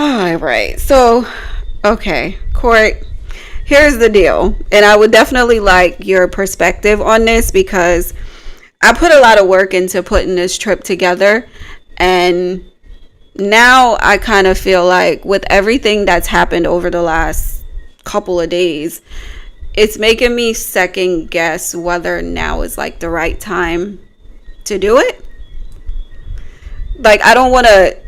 All right. So, okay, Court, here's the deal. And I would definitely like your perspective on this because I put a lot of work into putting this trip together. And now I kind of feel like with everything that's happened over the last couple of days, it's making me second guess whether now is like the right time to do it. Like I don't want to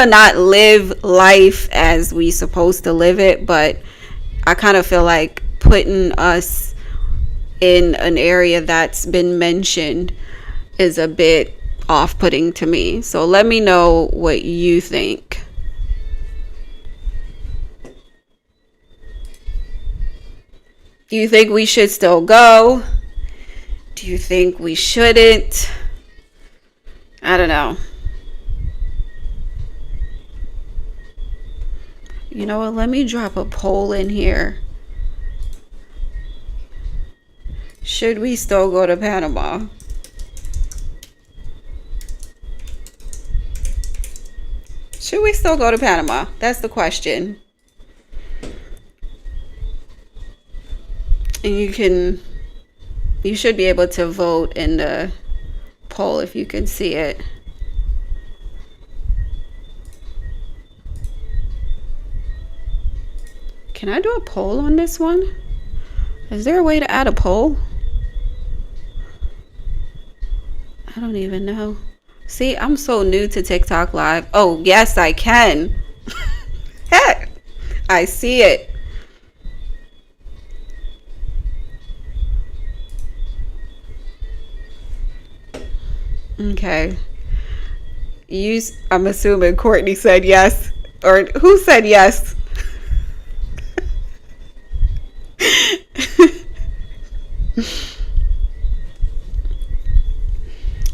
not live life as we supposed to live it, but I kind of feel like putting us in an area that's been mentioned is a bit off-putting to me. So let me know what you think. Do you think we should still go? Do you think we shouldn't? I don't know. You know what? Let me drop a poll in here. Should we still go to Panama? Should we still go to Panama? That's the question. And you should be able to vote in the poll if you can see it. Can I do a poll on this one? Is there a way to add a poll? I don't even know. See, I'm so new to TikTok Live. Oh, yes, I can. Heck, I see it. Okay. I'm assuming Courtney said yes. Or who said yes?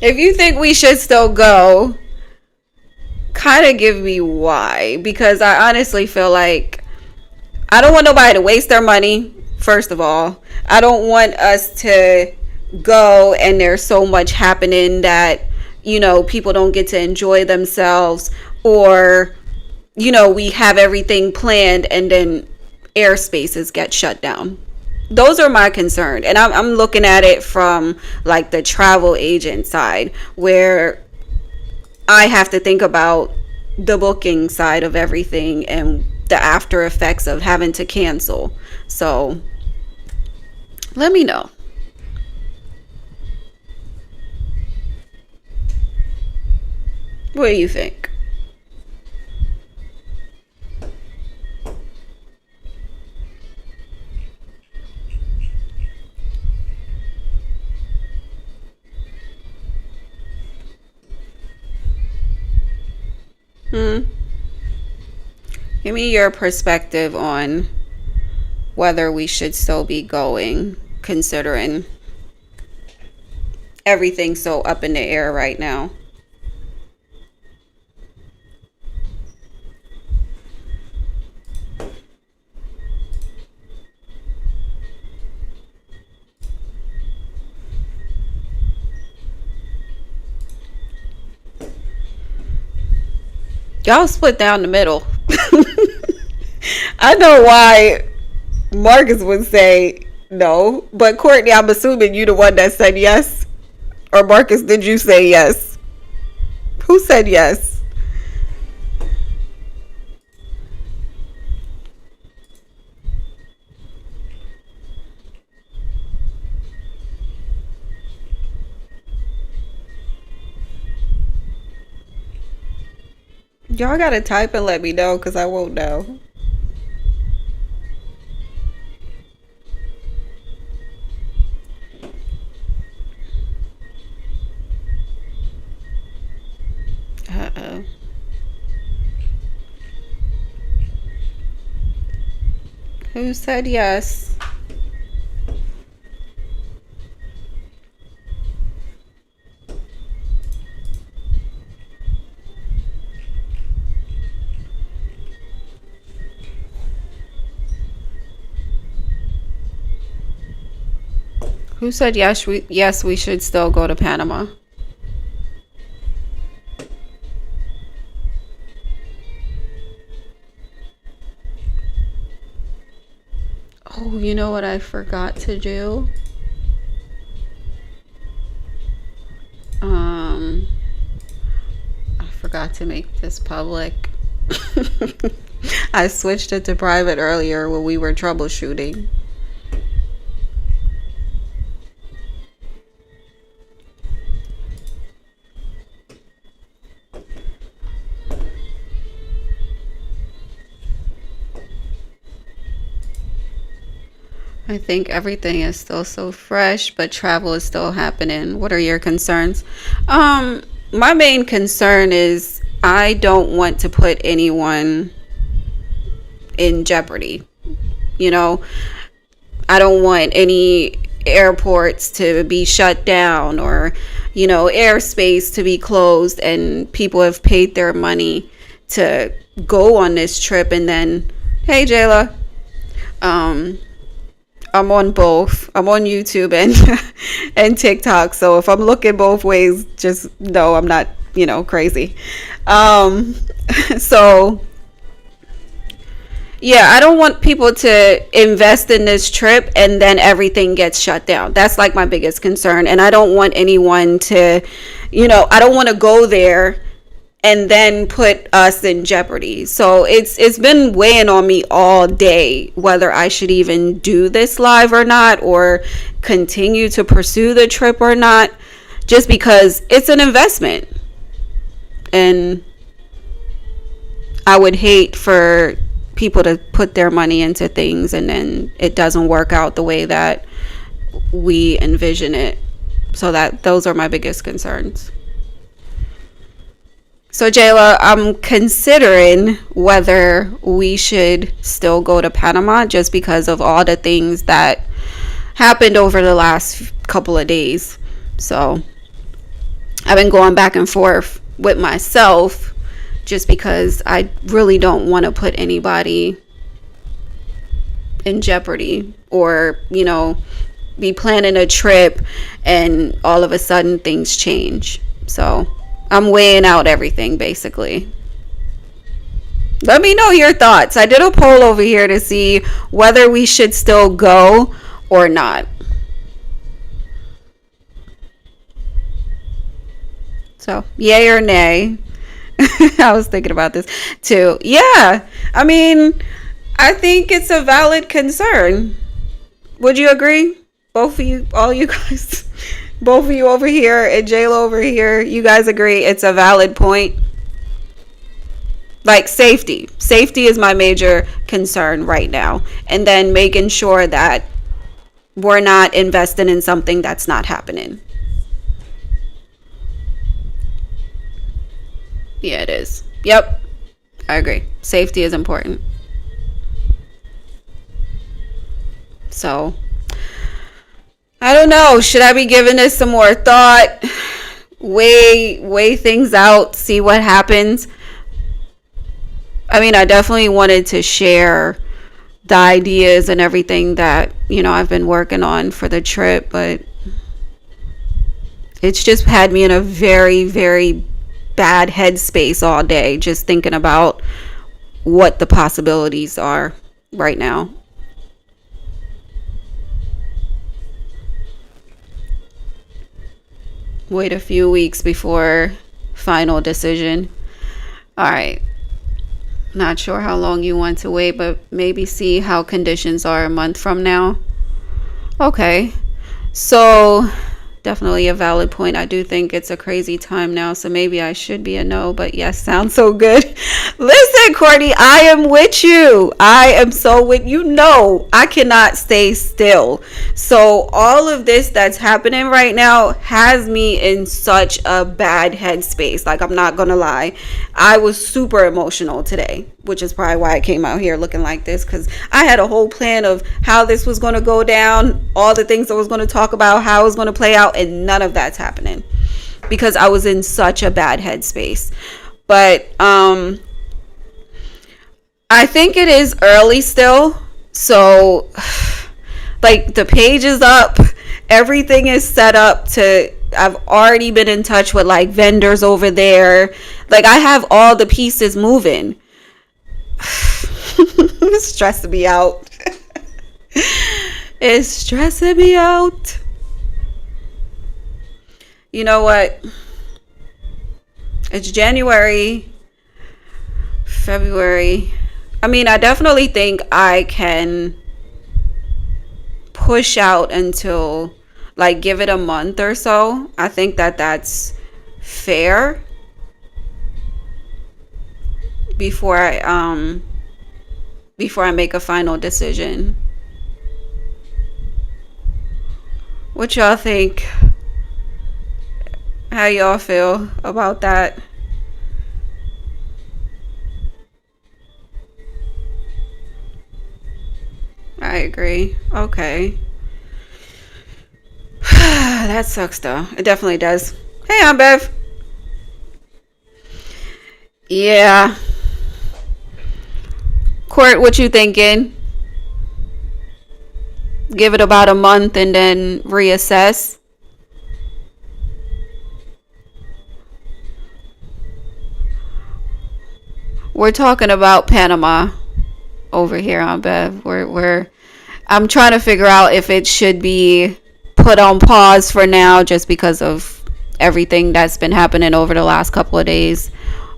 If you think we should still go, kind of give me why. Because I honestly feel like I don't want nobody to waste their money, first of all. I don't want us to go and there's so much happening that, people don't get to enjoy themselves, or, we have everything planned and then airspaces get shut down. Those are my concern, and I'm looking at it from like the travel agent side, where I have to think about the booking side of everything and the after effects of having to cancel. So let me know. What do you think? Hmm. Give me your perspective on whether we should still be going, considering everything's so up in the air right now. Y'all split down the middle. I know why Marcus would say no, but Courtney, I'm assuming you the one that said yes. Or Marcus, did you say yes? Who said yes? Y'all gotta type and let me know because I won't know. Uh-oh. Who said yes? Who said yes? We should still go to Panama. Oh, you know what I forgot to do? Um, I forgot to make this public. I switched it to private earlier when we were troubleshooting. I think everything is still so fresh, but travel is still happening. What are your concerns? My main concern is I don't want to put anyone in jeopardy. You know, I don't want any airports to be shut down or, airspace to be closed and people have paid their money to go on this trip and then, hey, Jayla, um, I'm on both. I'm on YouTube and and TikTok. So if I'm looking both ways, just know I'm not, crazy. Um, so yeah, I don't want people to invest in this trip and then everything gets shut down. That's like my biggest concern. And I don't want anyone to, I don't want to go there and then put us in jeopardy. So it's been weighing on me all day whether I should even do this live or not, or continue to pursue the trip or not, just because it's an investment. And I would hate for people to put their money into things and then it doesn't work out the way that we envision it. So those are my biggest concerns. So Jayla, I'm considering whether we should still go to Panama just because of all the things that happened over the last couple of days. So I've been going back and forth with myself just because I really don't want to put anybody in jeopardy or, be planning a trip and all of a sudden things change. So I'm weighing out everything, basically. Let me know your thoughts. I did a poll over here to see whether we should still go or not. So, yay or nay? I was thinking about this too. Yeah, I mean, I think it's a valid concern. Would you agree? Both of you, all you guys, both of you over here and JLo over here, you guys agree it's a valid point? Like safety. Safety is my major concern right now. And then making sure that we're not investing in something that's not happening. Yeah, it is. Yep. I agree. Safety is important. So, I don't know. Should I be giving this some more thought? Weigh things out, see what happens. I mean, I definitely wanted to share the ideas and everything that, I've been working on for the trip, but it's just had me in a very, very bad headspace all day, just thinking about what the possibilities are right now. Wait a few weeks before final decision. All right. Not sure how long you want to wait, but maybe see how conditions are a month from now. Okay. So definitely a valid point. I do think it's a crazy time now, so maybe I should be a no, but yes, sounds so good. Listen, Courtney, I am with you. I am so with you. No, I cannot stay still. So all of this that's happening right now has me in such a bad headspace. Like, I'm not gonna lie. I was super emotional today, which is probably why I came out here looking like this, because I had a whole plan of how this was going to go down, all the things I was going to talk about, how it was going to play out, and none of that's happening because I was in such a bad headspace. But I think it is early still, so like the page is up, everything is set up to, I've already been in touch with like vendors over there, like I have all the pieces moving. It's stressing me out. It's stressing me out. You know what? It's January, February. I mean, I definitely think I can push out until like give it a month or so. I think that that's fair before I make a final decision. What y'all think? How y'all feel about that? I agree. Okay. That sucks though. It definitely does. Hey, I'm Bev. Yeah. Court, what you thinking? Give it about a month and then reassess. We're talking about Panama over here on Bev. We're I'm trying to figure out if it should be put on pause for now just because of everything that's been happening over the last couple of days,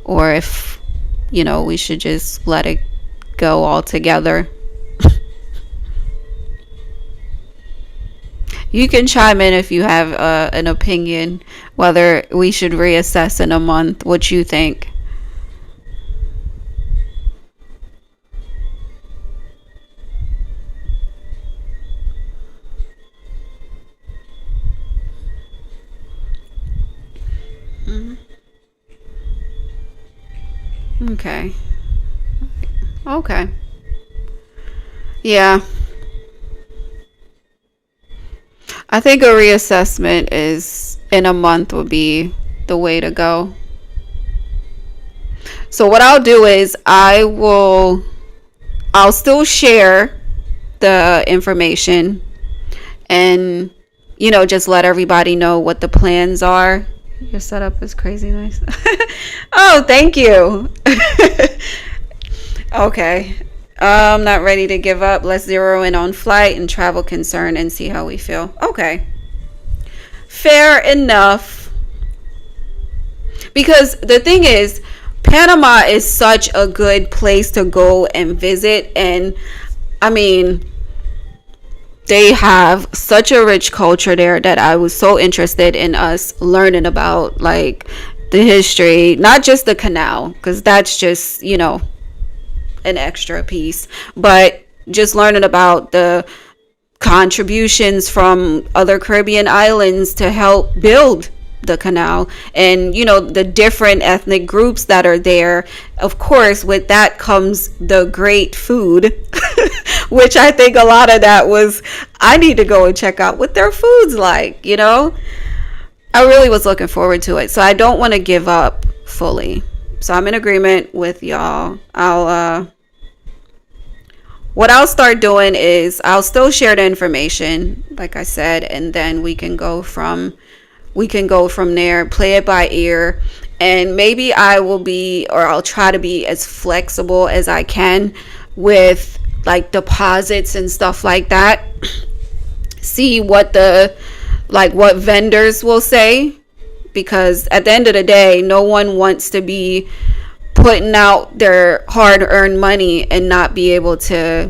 or if we should just let it go altogether. You can chime in if you have an opinion whether we should reassess in a month. What you think? Okay. Okay. Yeah. I think a reassessment is in a month would be the way to go. So what I'll do is I'll still share the information and just let everybody know what the plans are. Your setup is crazy nice. Oh, thank you. Okay. I'm not ready to give up. Let's zero in on flight and travel concern and see how we feel. Okay. Fair enough. Because the thing is, Panama is such a good place to go and visit. And I mean, they have such a rich culture there that I was so interested in us learning about, like the history, not just the canal, because that's just, an extra piece, but just learning about the contributions from other Caribbean islands to help build the canal, and the different ethnic groups that are there. Of course, with that comes the great food, which I think a lot of that was, I need to go and check out what their food's like. I really was looking forward to it, so I don't want to give up fully. So I'm in agreement with y'all. What I'll start doing is I'll still share the information, like I said, and then we can go from there, play it by ear, and maybe I'll try to be as flexible as I can with like deposits and stuff like that. See what what vendors will say, because at the end of the day, no one wants to be putting out their hard-earned money and not be able to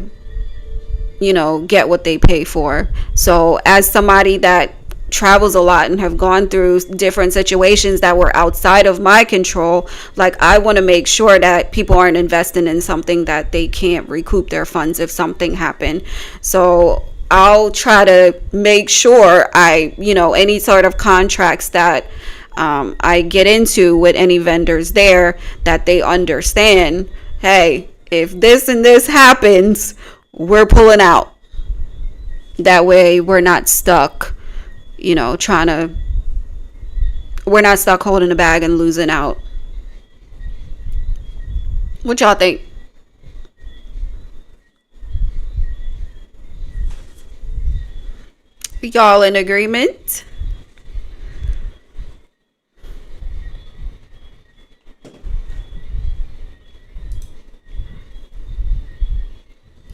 get what they pay for. So as somebody that travels a lot and have gone through different situations that were outside of my control, like I want to make sure that people aren't investing in something that they can't recoup their funds if something happened. So I'll try to make sure any sort of contracts that I get into with any vendors there, that they understand, hey, if this and this happens, we're pulling out. That way we're not stuck, we're not stuck holding the bag and losing out. What y'all think? Y'all in agreement?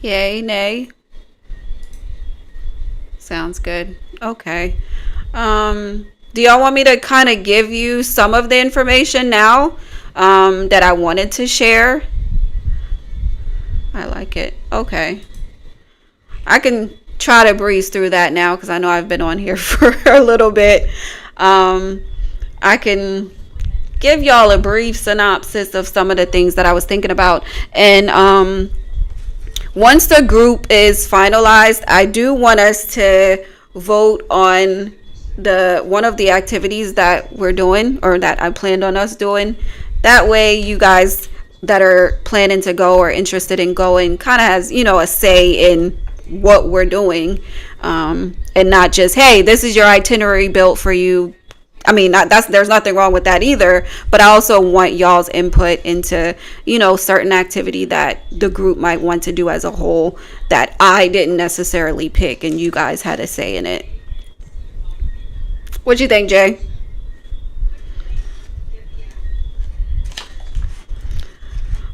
Yay, nay? Sounds good. Okay. Do y'all want me to kind of give you some of the information now that I wanted to share? I like it. Okay. I can try to breeze through that now because I know I've been on here for a little bit. I can give y'all a brief synopsis of some of the things that I was thinking about. And once the group is finalized, I do want us to vote on one of the activities that we're doing, or that I planned on us doing. That way you guys that are planning to go or interested in going kind of has, a say in what we're doing, and not just, hey, this is your itinerary built for you. I mean, there's nothing wrong with that either, but I also want y'all's input into, certain activity that the group might want to do as a whole that I didn't necessarily pick and you guys had a say in it. What do you think, Jay?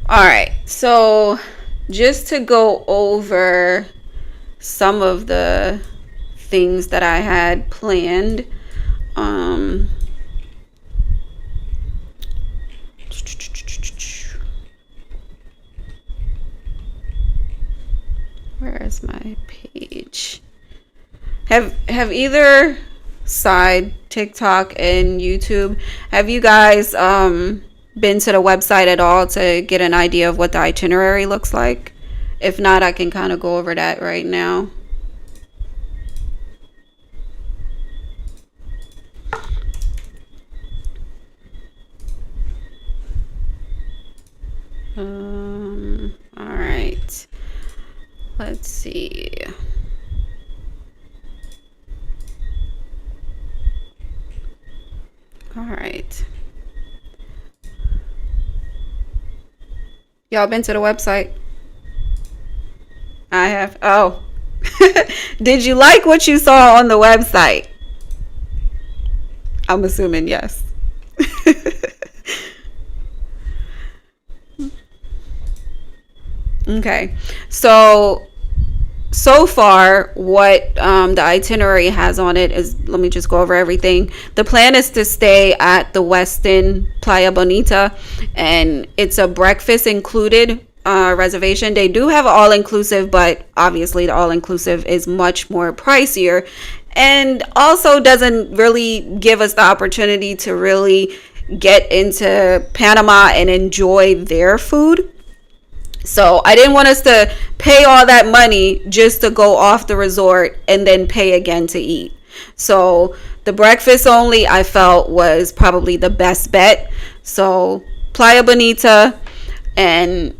All right, so just to go over some of the things that I had planned. Where is my page? Have either side, TikTok and YouTube, have you guys been to the website at all to get an idea of what the itinerary looks like? If not, I can kind of go over that right now. All right. Let's see. All right. Y'all been to the website? I have. Oh. Did you like what you saw on the website? I'm assuming yes. Okay. So far, what the itinerary has on it is, let me just go over everything. The plan is to stay at the Westin Playa Bonita, and it's a breakfast included reservation. They do have all inclusive, but obviously the all inclusive is much more pricier, and also doesn't really give us the opportunity to really get into Panama and enjoy their food. So I didn't want us to pay all that money just to go off the resort and then pay again to eat. So the breakfast only, I felt, was probably the best bet. So Playa Bonita and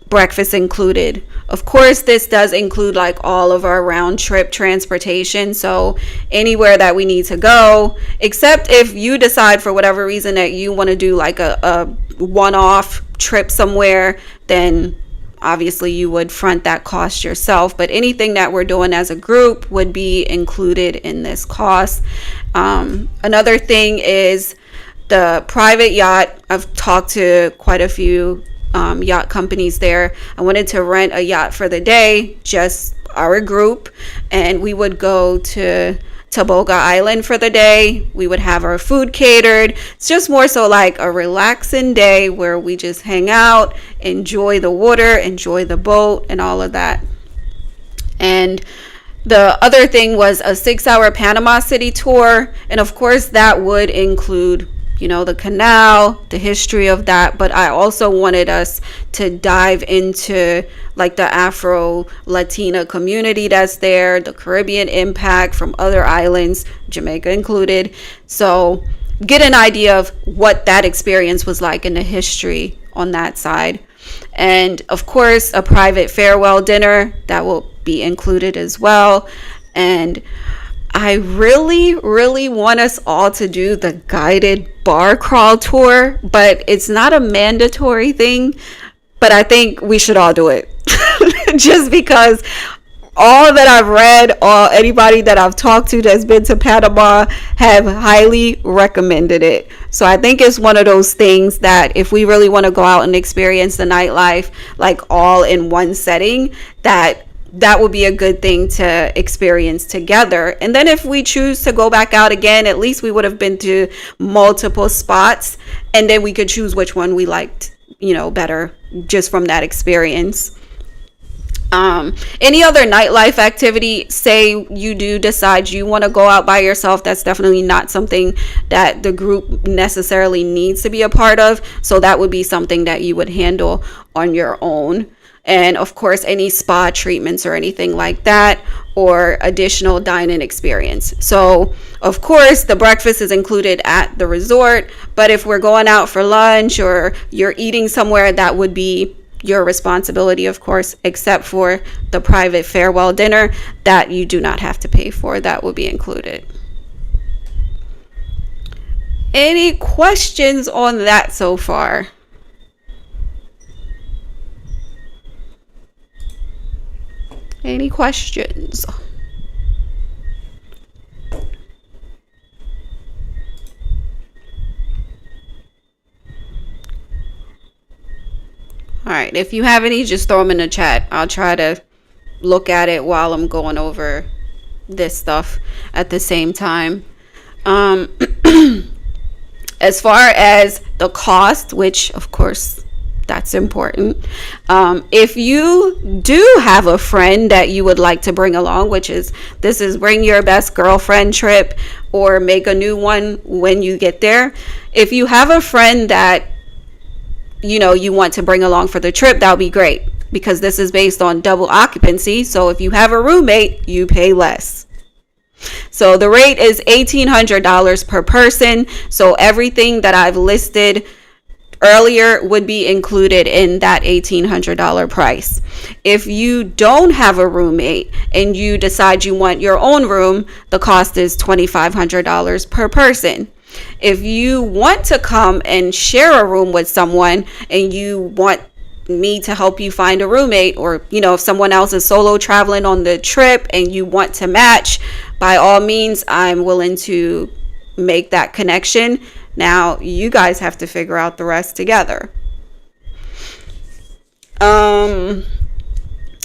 breakfast included. Of course, this does include like all of our round trip transportation. So anywhere that we need to go, except if you decide for whatever reason that you want to do like a one-off trip somewhere, then obviously you would front that cost yourself. But anything that we're doing as a group would be included in this cost. Another thing is the private yacht. I've talked to quite a few yacht companies there. I wanted to rent a yacht for the day, just our group, and we would go to Taboga Island for the day. We would have our food catered. It's just more so like a relaxing day where we just hang out, enjoy the water, enjoy the boat, and all of that. And the other thing was a 6-hour Panama City tour, and of course that would include the canal, the history of that, but I also wanted us to dive into like the Afro-Latina community that's there, the Caribbean impact from other islands, Jamaica included. So get an idea of what that experience was like in the history on that side. And of course, a private farewell dinner that will be included as well. And I really, really want us all to do the guided bar crawl tour, but it's not a mandatory thing, but I think we should all do it. Just because all that I've read, anybody that I've talked to that's been to Panama have highly recommended it. So I think it's one of those things that if we really want to go out and experience the nightlife, like all in one setting, that that would be a good thing to experience together. And then if we choose to go back out again, at least we would have been to multiple spots, and then we could choose which one we liked, better just from that experience. Any other nightlife activity, say you do decide you want to go out by yourself, that's definitely not something that the group necessarily needs to be a part of. So that would be something that you would handle on your own. And of course, any spa treatments or anything like that, or additional dining experience. So of course, the breakfast is included at the resort, but if we're going out for lunch or you're eating somewhere, that would be your responsibility, of course, except for the private farewell dinner that you do not have to pay for. That will be included. Any questions on that so far? Any questions? All right, if you have any, just throw them in the chat. I'll try to look at it while I'm going over this stuff at the same time. As far as the cost, which of course that's important. If you do have a friend that you would like to bring along, this is bring your best girlfriend trip or make a new one when you get there. If you have a friend that you want to bring along for the trip, that would be great, because this is based on double occupancy. So if you have a roommate, you pay less. So the rate is $1,800 per person. So everything that I've listed earlier would be included in that $1,800 price. If you don't have a roommate and you decide you want your own room, the cost is $2,500 per person. If you want to come and share a room with someone and you want me to help you find a roommate, or if someone else is solo traveling on the trip and you want to match, by all means, I'm willing to make that connection. Now you guys have to figure out the rest together.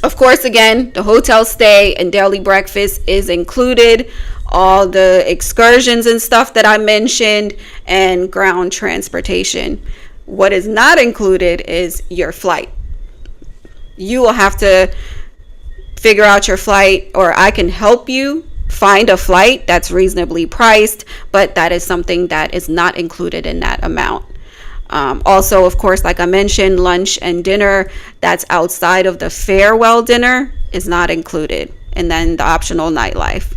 Of course, again, the hotel stay and daily breakfast is included. All the excursions and stuff that I mentioned, and ground transportation. What is not included is your flight. You will have to figure out your flight, or I can help you find a flight that's reasonably priced, but that is something that is not included in that amount. Also, of course, like I mentioned, lunch and dinner that's outside of the farewell dinner is not included. And then the optional nightlife.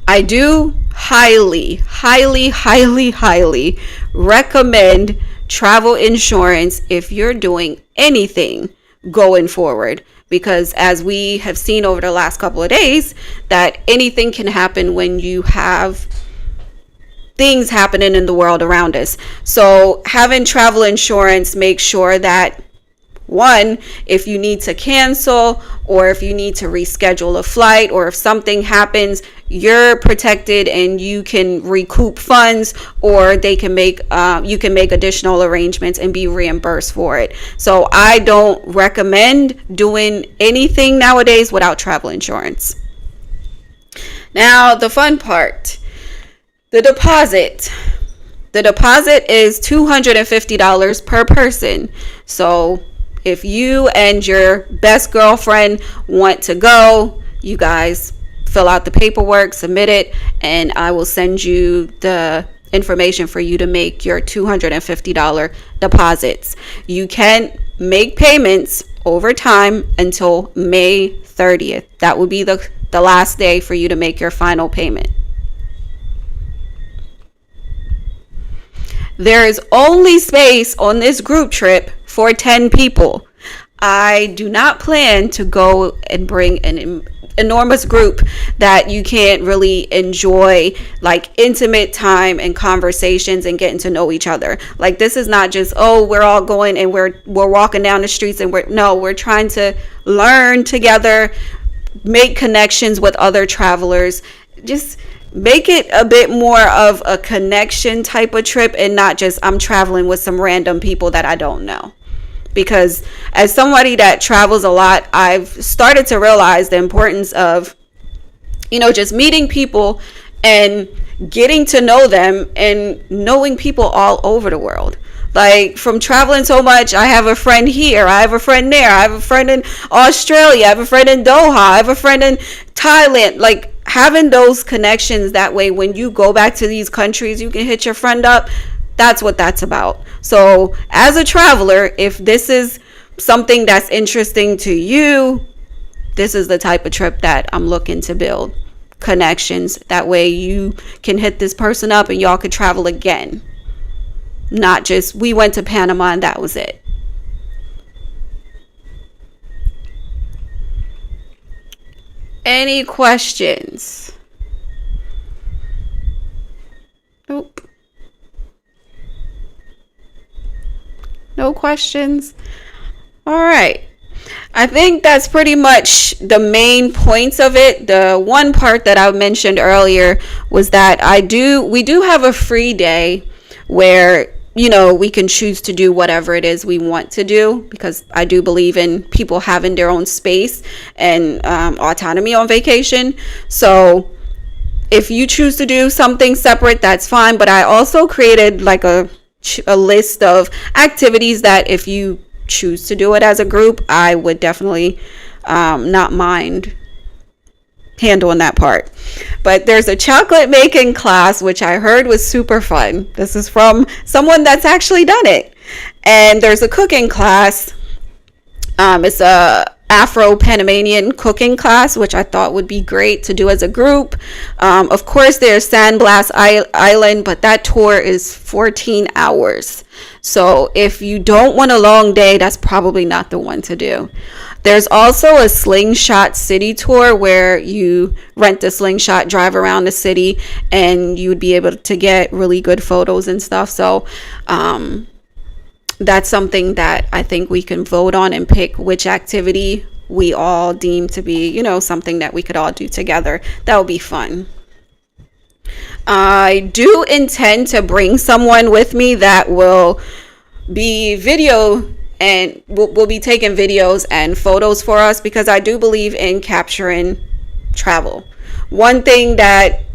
I do highly, highly, highly, highly recommend travel insurance if you're doing anything going forward, because as we have seen over the last couple of days, that anything can happen when you have things happening in the world around us. So having travel insurance makes sure that, one, if you need to cancel or if you need to reschedule a flight, or if something happens, you're protected and you can recoup funds, or they can make you can make additional arrangements and be reimbursed for it. So I don't recommend doing anything nowadays without travel insurance. Now, the fun part, the deposit. The deposit is $250 per person. So if you and your best girlfriend want to go, you guys fill out the paperwork, submit it, and I will send you the information for you to make your $250 deposits. You can make payments over time until May 30th. That will be the last day for you to make your final payment. There is only space on this group trip for 10 people. I do not plan to go and bring an enormous group that you can't really enjoy like intimate time and conversations and getting to know each other. Like, this is not just, oh, we're all going and we're walking down the streets and we're trying to learn together, make connections with other travelers, just make it a bit more of a connection type of trip and not just I'm traveling with some random people that I don't know. because as somebody that travels a lot, I've started to realize the importance of, just meeting people and getting to know them and knowing people all over the world. Like, from traveling so much, I have a friend here, I have a friend there, I have a friend in Australia, I have a friend in Doha, I have a friend in Thailand. Like, having those connections, that way when you go back to these countries, you can hit your friend up. That's what that's about. So as a traveler, if this is something that's interesting to you, this is the type of trip that I'm looking to build. Connections. That way you can hit this person up and y'all could travel again. Not just, we went to Panama and that was it. Any questions? Nope. No questions? All right. I think that's pretty much the main points of it. The one part that I mentioned earlier was that we do have a free day where, we can choose to do whatever it is we want to do, because I do believe in people having their own space and autonomy on vacation. So if you choose to do something separate, that's fine. But I also created like a list of activities that if you choose to do it as a group, I would definitely not mind handling that part. But there's a chocolate making class, which I heard was super fun. This is from someone that's actually done it. And there's a cooking class. It's a Afro-Panamanian cooking class, which I thought would be great to do as a group. Of course, there's Sandblast Island, but that tour is 14 hours. So if you don't want a long day, that's probably not the one to do. There's also a slingshot city tour where you rent a slingshot, drive around the city, and you would be able to get really good photos and stuff. So that's something that I think we can vote on and pick which activity we all deem to be, something that we could all do together. That would be fun. I do intend to bring someone with me that will be video and we'll be taking videos and photos for us, because I do believe in capturing travel. One thing that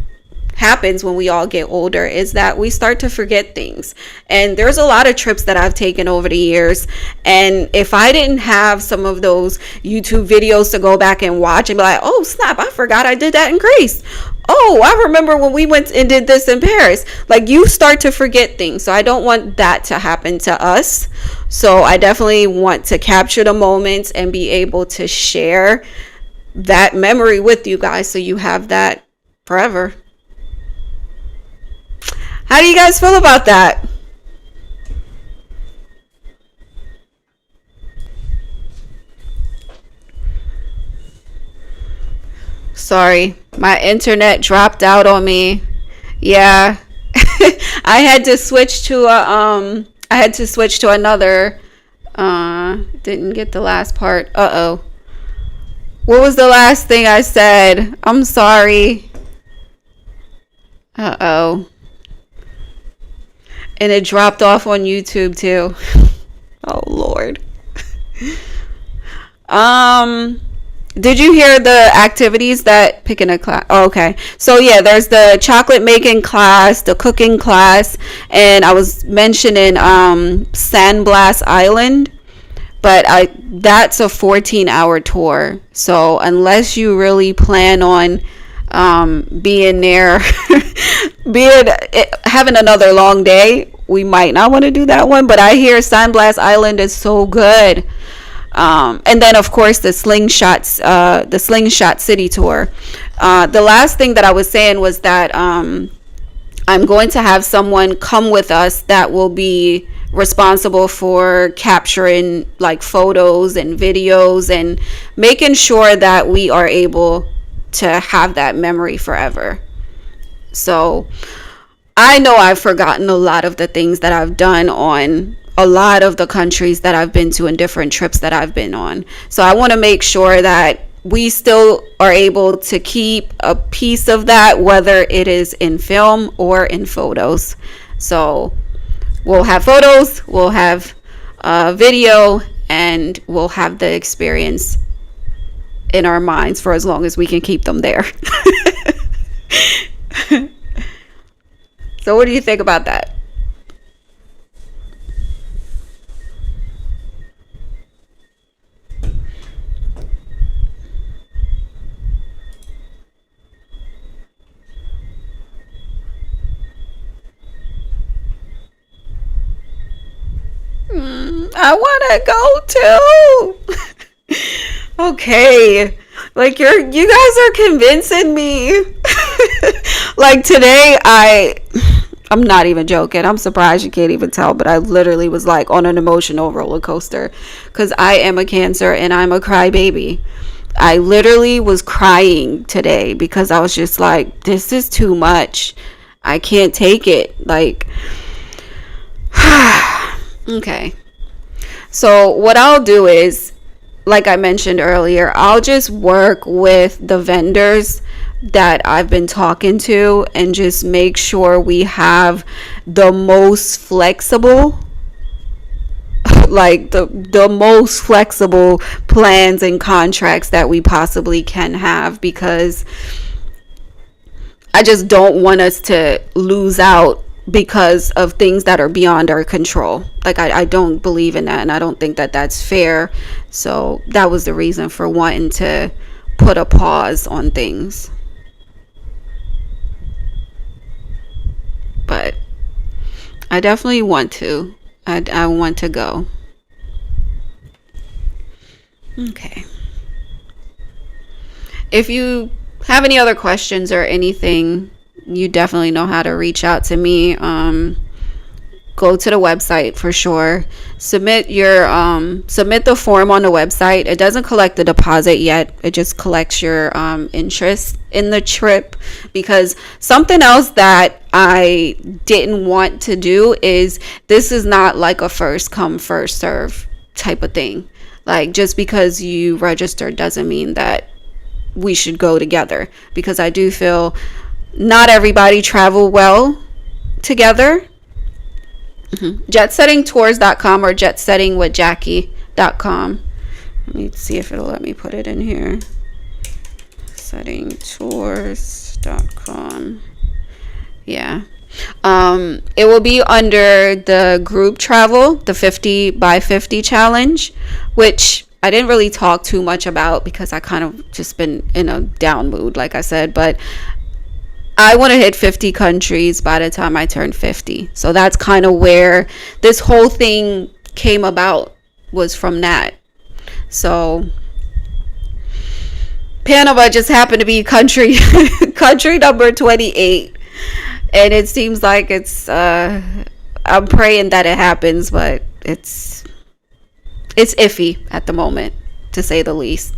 happens when we all get older is that we start to forget things. And there's a lot of trips that I've taken over the years, and if I didn't have some of those YouTube videos to go back and watch and be like, oh snap, I forgot I did that in Greece. Oh, I remember when we went and did this in Paris. Like, you start to forget things. So I don't want that to happen to us. So I definitely want to capture the moments and be able to share that memory with you guys, so you have that forever. How do you guys feel about that? Sorry, my internet dropped out on me. Yeah. I had to switch to another. Didn't get the last part. Uh-oh. What was the last thing I said? I'm sorry. Uh-oh. And it dropped off on YouTube too. Oh Lord. Did you hear the activities that picking a class? Oh, okay. So yeah, there's the chocolate making class, the cooking class, and I was mentioning Sandblast Island, but that's a 14-hour tour. So unless you really plan on being there, having another long day, we might not want to do that one. But I hear Sandblast Island is so good. And then of course the slingshot city tour. The last thing that I was saying was that I'm going to have someone come with us that will be responsible for capturing like photos and videos and making sure that we are able to have that memory forever. So I know I've forgotten a lot of the things that I've done on a lot of the countries that I've been to and different trips that I've been on. So I want to make sure that we still are able to keep a piece of that, whether it is in film or in photos. So we'll have photos, we'll have video, and we'll have the experience in our minds for as long as we can keep them there. So what do you think about that? I want to go too. Okay. Like you guys are convincing me. Like today I'm not even joking. I'm surprised you can't even tell, but I literally was like on an emotional roller coaster cuz I am a Cancer and I'm a crybaby. I literally was crying today because I was just like, this is too much. I can't take it. Like okay. So what I'll do is, like I mentioned earlier, I'll just work with the vendors that I've been talking to and just make sure we have the most flexible, like the most flexible plans and contracts that we possibly can have, because I just don't want us to lose out because of things that are beyond our control. Like I don't believe in that, and I don't think that that's fair. So that was the reason for wanting to put a pause on things. But I definitely want to. I want to go. Okay. If you have any other questions or anything, you definitely know how to reach out to me. Go to the website for sure. Submit the form on the website. It doesn't collect the deposit yet. It just collects your interest in the trip. Because something else that I didn't want to do is, this is not like a first come first serve type of thing. Like, just because you register doesn't mean that we should go together, because I do feel not everybody travel well together. Jetsettingtours.com or jetsettingwithjackie.com. Let me see if it'll let me put it in here. Settingtours.com. Yeah. It will be under the group travel, the 50 by 50 challenge, which I didn't really talk too much about because I kind of just been in a down mood, like I said, but I want to hit 50 countries by the time I turn 50. So that's kind of where this whole thing came about, was from that. So Panama just happened to be country number 28. And it seems like it's I'm praying that it happens, but it's iffy at the moment, to say the least.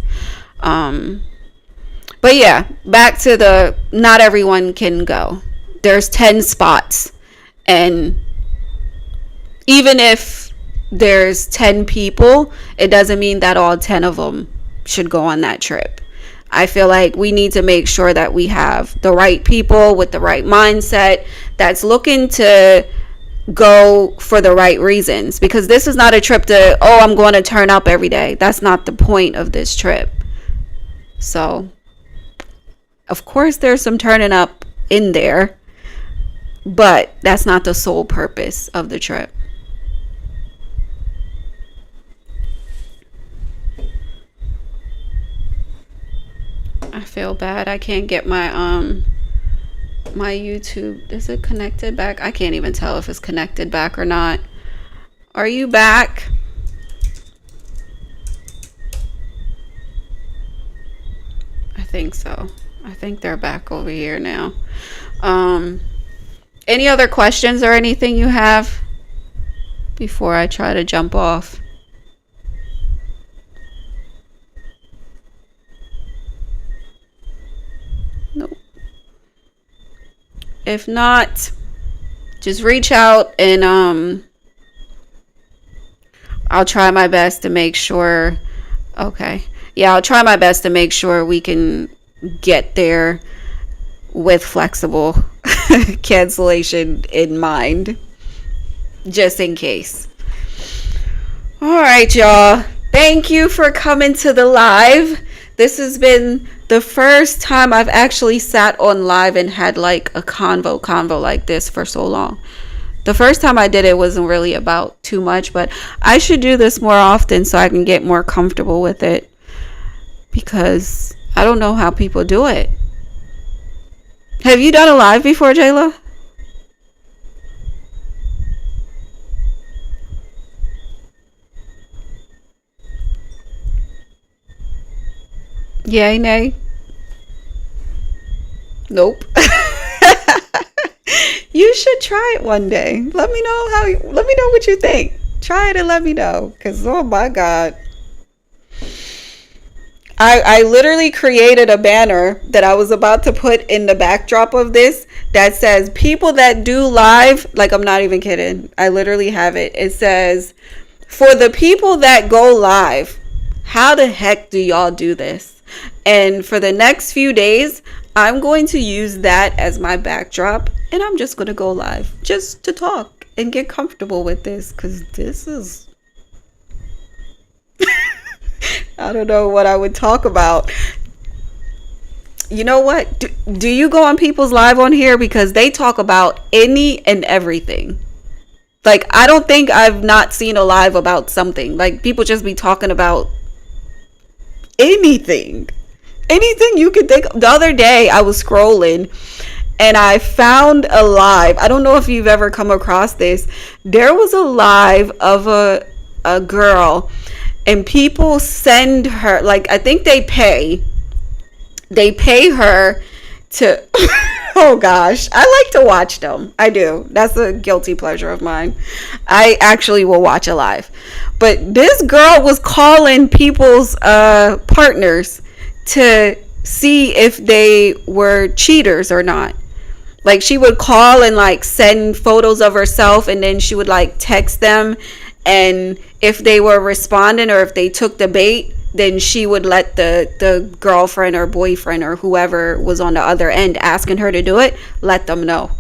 But yeah, back to the not everyone can go. There's 10 spots. And even if there's 10 people, it doesn't mean that all 10 of them should go on that trip. I feel like we need to make sure that we have the right people with the right mindset that's looking to go for the right reasons. Because this is not a trip to, oh, I'm going to turn up every day. That's not the point of this trip. So of course, there's some turning up in there, but that's not the sole purpose of the trip. I feel bad. I can't get my my YouTube. Is it connected back? I can't even tell if it's connected back or not. Are you back? I think so. I think they're back over here now. Any other questions or anything you have before I try to jump off? Nope. If not, just reach out and I'll try my best to make sure. Okay. Yeah, I'll try my best to make sure we can get there with flexible cancellation in mind, just in case. All right, y'all. Thank you for coming to the live. This has been the first time I've actually sat on live and had like a convo like this for so long. The first time I did it wasn't really about too much, but I should do this more often so I can get more comfortable with it because I don't know how people do it. Have you done a live before, Jayla? Yay, nay? Nope. You should try it one day. Let me know what you think. Try it and let me know. Cause oh my God. I literally created a banner that I was about to put in the backdrop of this that says people that do live, like I'm not even kidding. I literally have it. It says, for the people that go live, how the heck do y'all do this? And for the next few days, I'm going to use that as my backdrop and I'm just going to go live just to talk and get comfortable with this because this is I don't know what I would talk about. You know what? Do you go on people's live on here? Because they talk about any and everything. Like, I don't think I've not seen a live about something. Like, people just be talking about anything. Anything you could think of. The other day, I was scrolling and I found a live. I don't know if you've ever come across this. There was a live of a girl and people send her, like, I think they pay her to oh gosh, I like to watch them. I do. That's a guilty pleasure of mine. I actually will watch a live, but this girl was calling people's partners to see if they were cheaters or not. Like, she would call and like send photos of herself and then she would like text them, and if they were responding or if they took the bait, then she would let the girlfriend or boyfriend or whoever was on the other end asking her to do it, let them know.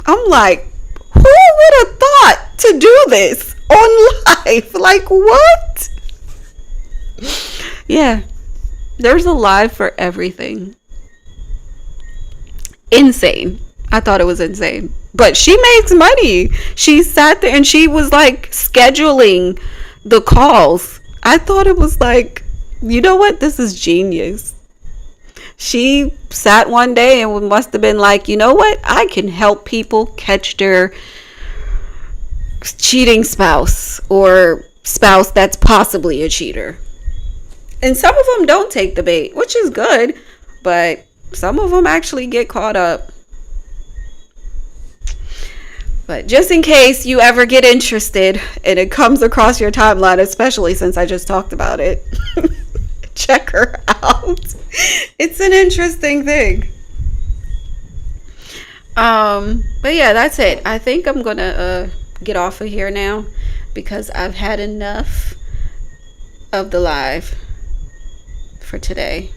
I'm like, who would have thought to do this on live? Like, what? Yeah, there's a live for everything. Insane. I thought it was insane. But she makes money. She sat there and she was like scheduling the calls. I thought it was like, you know what? This is genius. She sat one day and must have been like, you know what? I can help people catch their cheating spouse or spouse that's possibly a cheater. And some of them don't take the bait, which is good, but some of them actually get caught up. But just in case you ever get interested and it comes across your timeline, especially since I just talked about it, check her out. It's an interesting thing. But yeah, that's it. I think I'm gonna get off of here now because I've had enough of the live for today.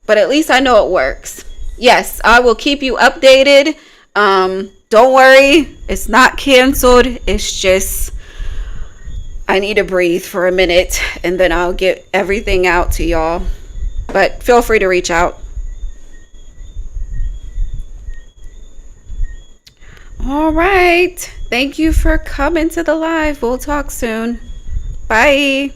But at least I know it works. Yes, I will keep you updated. Don't worry, it's not canceled. It's just I need to breathe for a minute and then I'll get everything out to y'all. But feel free to reach out. All right. Thank you for coming to the live. We'll talk soon. Bye.